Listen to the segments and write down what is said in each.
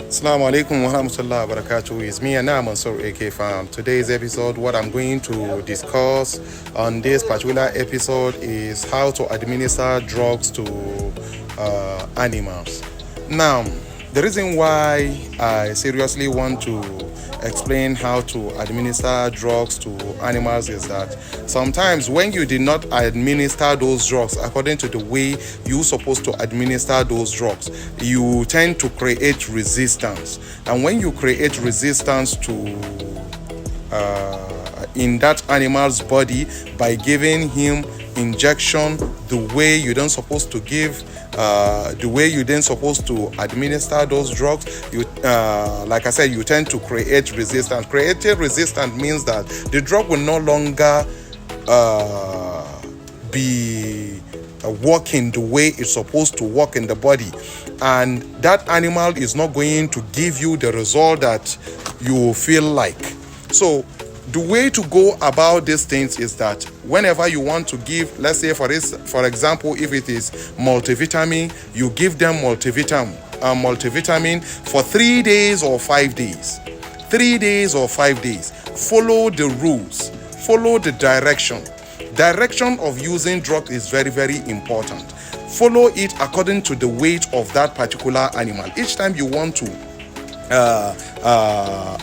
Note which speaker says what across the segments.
Speaker 1: Assalamu alaikum wa rahmatullahi wa barakatuh. It's me and Mansur AK Farm. Today's episode, what I'm going to discuss on this particular episode is how to administer drugs to animals. Now, the reason why I seriously want to explain how to administer drugs to animals is that sometimes when you did not administer those drugs according to the way you're supposed to administer those drugs, you tend to create resistance. And when you create resistance to in that animal's body by giving him injection the way you don't supposed to give, the way you then supposed to administer those drugs, you like I said, you tend to create resistance. Creating resistance means that the drug will no longer be working the way it's supposed to work in the body, and that animal is not going to give you the result that you feel like. So the way to go about these things is that whenever you want to give, let's say for example, if it is multivitamin, you give them multivitamin for 3 days or 5 days. 3 days or 5 days. Follow the rules, follow the direction. Direction of using drugs is very, very important. Follow it according to the weight of that particular animal. Each time you want to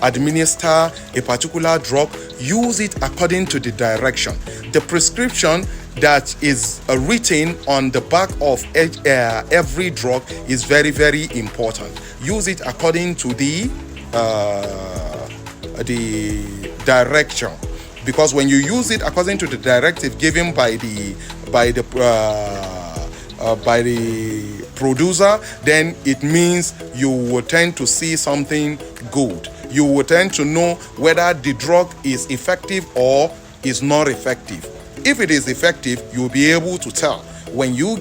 Speaker 1: administer a particular drug, use it according to the direction. The prescription that is written on the back of every drug is very, very important. Use it according to the direction, because when you use it according to the directive given by the producer, then it means you will tend to see something good. You will tend to know whether the drug is effective or is not effective. If it is effective, you'll be able to tell when you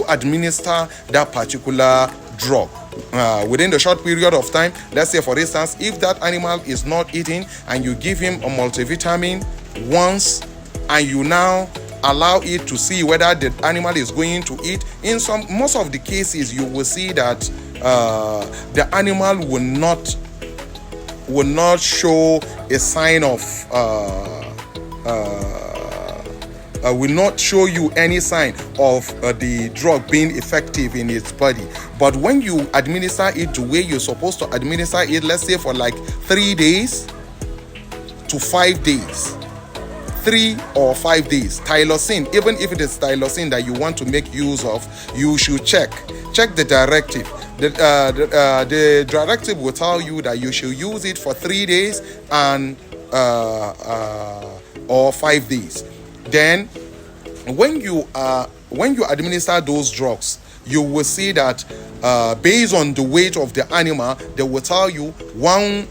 Speaker 1: administer that particular drug. Within the short period of time, let's say for instance, if that animal is not eating and you give him a multivitamin once, and you now allow it to see whether the animal is going to eat, in most of the cases you will see that the animal will not show a sign of will not show you any sign of the drug being effective in its body. But when you administer it the way you're supposed to administer it, let's say for like 3 days to 5 days, 3 or 5 days, Tylosin, even if it is Tylosin that you want to make use of, you should check the directive. The directive will tell you that you should use it for 3 days and or 5 days. Then when you administer those drugs, you will see that based on the weight of the animal, they will tell you one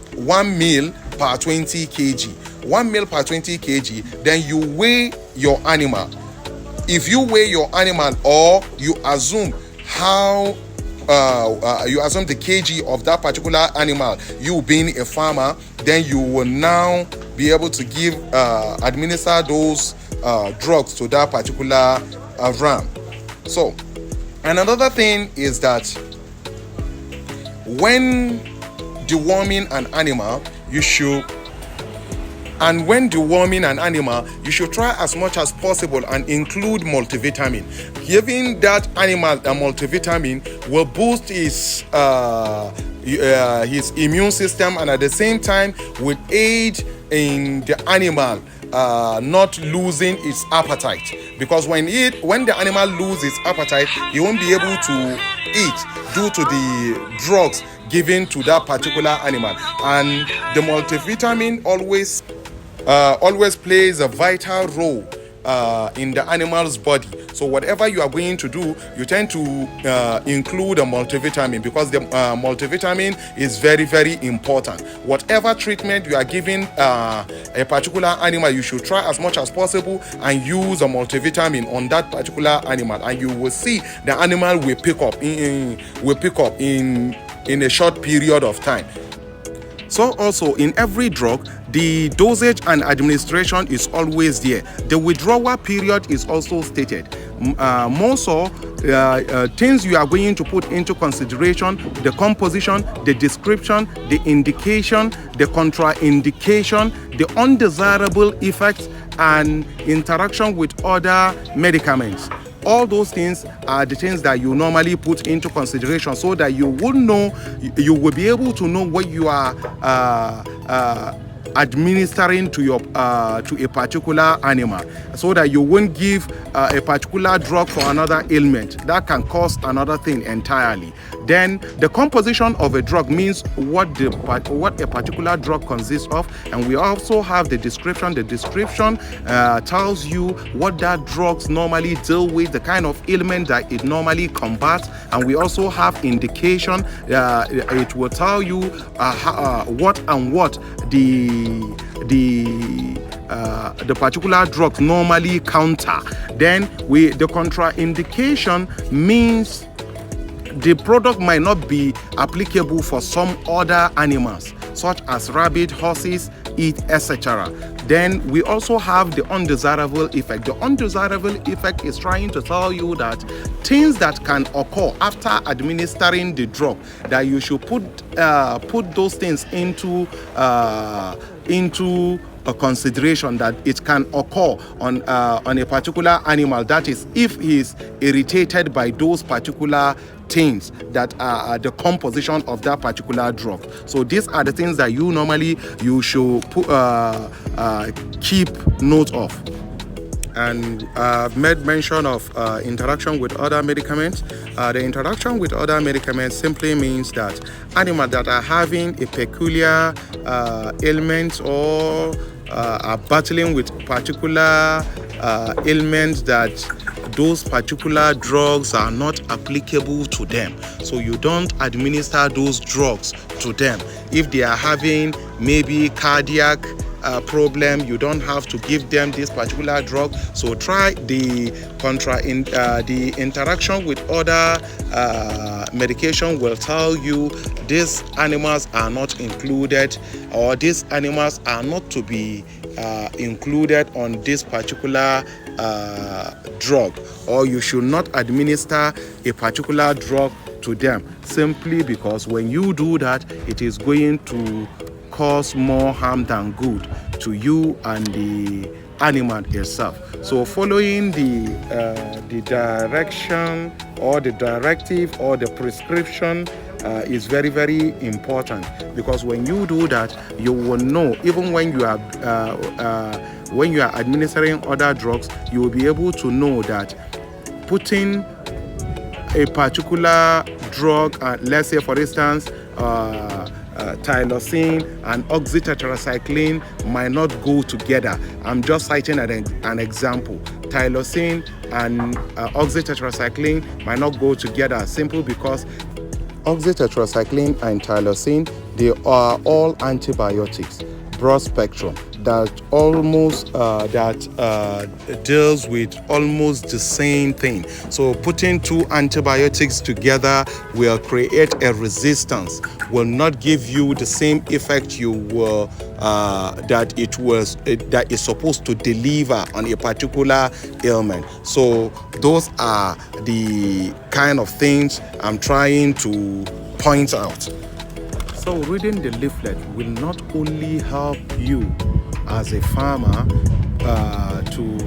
Speaker 1: meal per 20 kg. 1 meal per 20 kg. Then you weigh your animal. If you weigh your animal, or you assume the kg of that particular animal, you being a farmer, then you will now be able to administer those drugs to that particular ram. So, and another thing is that when deworming an animal, you should try as much as possible and include multivitamin. Giving that animal a multivitamin will boost his immune system, and at the same time will aid in the animal not losing its appetite, because when the animal loses its appetite, he won't be able to eat due to the drugs given to that particular animal. And the multivitamin always plays a vital role in the animal's body. So whatever you are going to do, you tend to include a multivitamin, because the multivitamin is very, very important. Whatever treatment you are giving a particular animal, you should try as much as possible and use a multivitamin on that particular animal, and you will see the animal will pick up in a short period of time. So also in every drug, the dosage and administration is always there. The withdrawal period is also stated. More so, things you are going to put into consideration: the composition, the description, the indication, the contraindication, the undesirable effects, and interaction with other medicaments. All those things are the things that you normally put into consideration, so that you will know, you will be able to know what you are administering to your to a particular animal, so that you won't give a particular drug for another ailment that can cause another thing entirely. Then the composition of a drug means what a particular drug consists of, and we also have the description. The description tells you what that drugs normally deal with, the kind of ailment that it normally combats, and we also have indication. It will tell you what the particular drugs normally counter. Then the contraindication means the product might not be applicable for some other animals, such as rabbit, horses, etc. Then we also have the undesirable effect. The undesirable effect is trying to tell you that things that can occur after administering the drug, that you should put those things into a consideration, that it can occur on a particular animal. That is, if he is irritated by those particular things that are the composition of that particular drug. So these are the things that you should keep note of. And I've made mention of interaction with other medicaments. The interaction with other medicaments simply means that animals that are having a peculiar ailment or are battling with particular ailments, that those particular drugs are not applicable to them. So you don't administer those drugs to them. If they are having maybe cardiac problem, you don't have to give them this particular drug. So try the interaction with other medication will tell you these animals are not included, or these animals are not to be included on this particular drug, or you should not administer a particular drug to them, simply because when you do that, it is going to cause more harm than good to you and the animal itself. So following the direction or the directive or the prescription is very, very important, because when you do that, you will know, even when you are administering other drugs, you will be able to know that putting a particular drug, let's say for instance tyrosine and oxytetracycline, might not go together. I'm just citing an example. Tyrosine and oxytetracycline might not go together, simply because oxytetracycline and tyrosine, they are all antibiotics, broad spectrum, that almost deals with almost the same thing. So putting two antibiotics together will create a resistance, will not give you the same effect you will that is supposed to deliver on a particular ailment. So those are the kind of things I'm trying to point out. So reading the leaflet will not only help you as a farmer to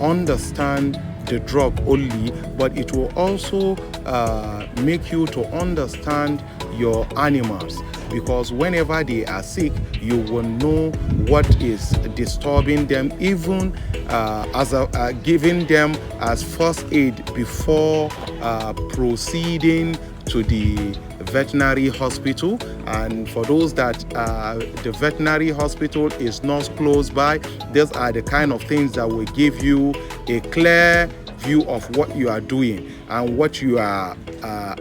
Speaker 1: understand the drug only, but it will also make you to understand your animals, because whenever they are sick, you will know what is disturbing them, even as giving them as first aid before proceeding to the veterinary hospital. And for those that the veterinary hospital is not close by, these are the kind of things that will give you a clear view of what you are doing and what you are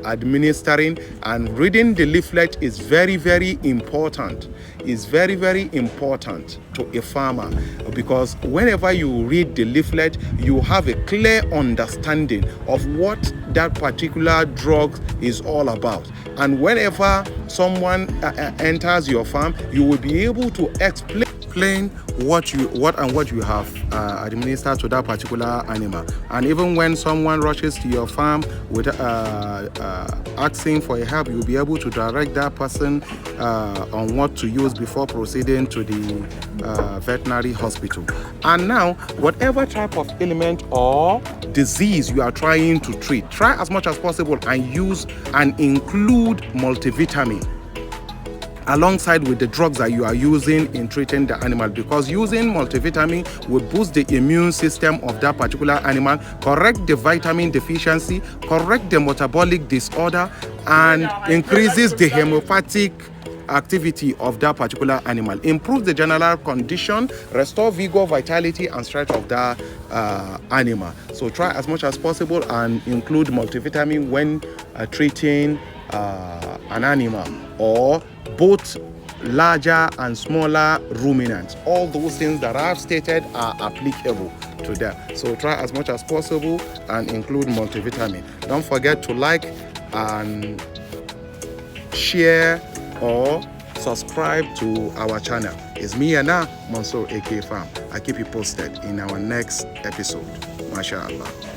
Speaker 1: administering. And reading the leaflet is very, very important. Is very, very important to a farmer, because whenever you read the leaflet, you have a clear understanding of what that particular drug is all about. And whenever someone enters your farm, you will be able to explain explain what you have administered to that particular animal. And even when someone rushes to your farm with asking for help, you'll be able to direct that person on what to use before proceeding to the veterinary hospital. And now, whatever type of ailment or disease you are trying to treat, try as much as possible and use and include multivitamin alongside with the drugs that you are using in treating the animal, because using multivitamin will boost the immune system of that particular animal, correct the vitamin deficiency, correct the metabolic disorder, and increases the homeopathic activity of that particular animal, improve the general condition, restore vigor, vitality, and strength of that animal. So try as much as possible and include multivitamin when treating an animal, or both larger and smaller ruminants. All those things that I've stated are applicable to them. So try as much as possible and include multivitamin. Don't forget to like and share or subscribe to our channel. It's me and Mansour AK Farm. I keep you posted in our next episode. MashaAllah.